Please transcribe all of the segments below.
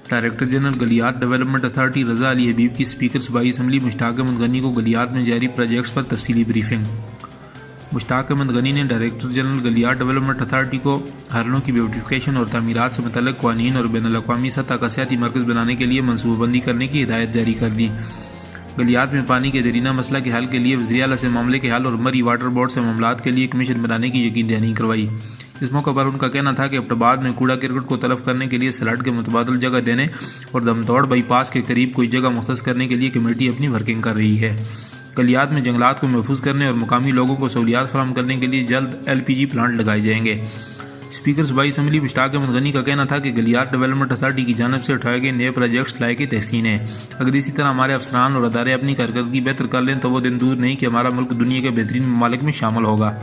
Director general Galiyat development authority Raza Ali Habib کی speaker صوبائی assembly مشتاق احمد غنی کو گلیات میں جاری پروجیکٹس پر تفصیلی بریفنگ۔ مشتاق احمد غنی نے director general Galiyat development authority کو ہرنوں کی بیوٹیفیکیشن اور تعمیرات سے متعلق قوانین اور بین الاقوامی سطح کا سیاحتی مرکز بنانے کے لیے منصوبہ بندی کرنے کی ہدایت جاری کر دی۔ گلیات میں پانی کے دیرینہ مسئلہ کے حل کے لیے وزیر اعلیٰ سے معاملے کے حل اور مری واٹر بورڈ سے معاملات کے لیے کمیشن بنانے کی یقین دہانی کروائی۔ اس موقع پر ان کا کہنا تھا کہ ایبٹ آباد میں کوڑا کرکٹ کو تلف کرنے کے لیے سلٹ کے متبادل جگہ دینے اور دمتوڑ بائی پاس کے قریب کوئی جگہ مختص کرنے کے لیے کمیٹی اپنی ورکنگ کر رہی ہے۔ گلیات میں جنگلات کو محفوظ کرنے اور مقامی لوگوں کو سہولیات فراہم کرنے کے لیے جلد LPG پلانٹ لگائے جائیں گے۔ اسپیکر صوبائی اسمبلی مشتاق احمد غنی کا کہنا تھا کہ گلیات ڈیولپمنٹ اتھارٹی کی جانب سے اٹھائے گئے نئے پروجیکٹس لائق تحسین ہیں۔ اگر اسی طرح ہمارے افسران اور ادارے اپنی کارکردگی بہتر کر لیں تو وہ دن دور نہیں کہ ہمارا ملک دنیا کے بہترین ممالک میں شامل ہوگا۔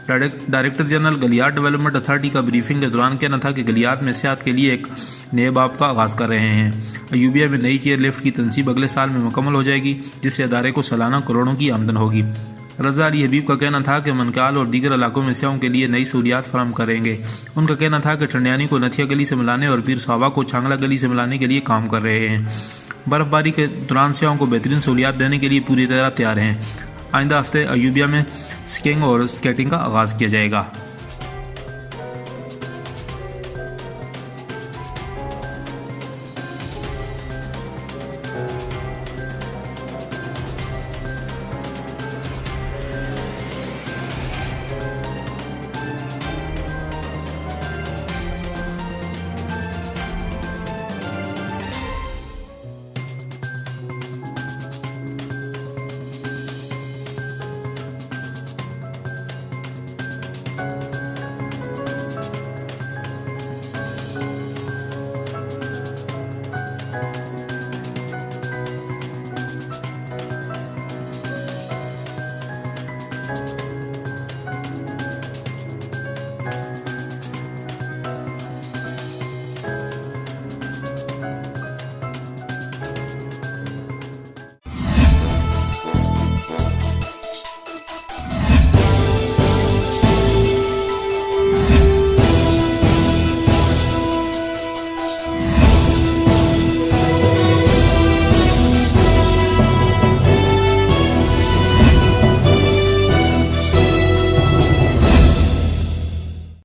Director general Galiyat development authority کا بریفنگ کے دوران کہنا تھا کہ گلیات میں سیاحت کے لیے ایک نئے باب کا آغاز کر رہے ہیں۔ ایوبیہ میں نئی چیئر لفٹ کی تنصیب اگلے سال میں مکمل ہو جائے گی، جس سے ادارے کو سالانہ کروڑوں کی آمدن ہوگی۔ رضا علی حبیب کا کہنا تھا کہ منکال اور دیگر علاقوں میں سیاحوں کے لیے نئی سہولیات فراہم کریں گے۔ ان کا کہنا تھا کہ ٹھنڈیانی کو نتھیا گلی سے ملانے اور پیر صحابہ کو چھانگلہ گلی سے ملانے کے لیے کام کر رہے ہیں۔ برف باری کے دوران سیاحوں کو بہترین سہولیات دینے کے لیے پوری طرح تیار ہیں۔ آئندہ ہفتے ایوبیہ میں سکینگ اور سکیٹنگ کا آغاز کیا جائے گا۔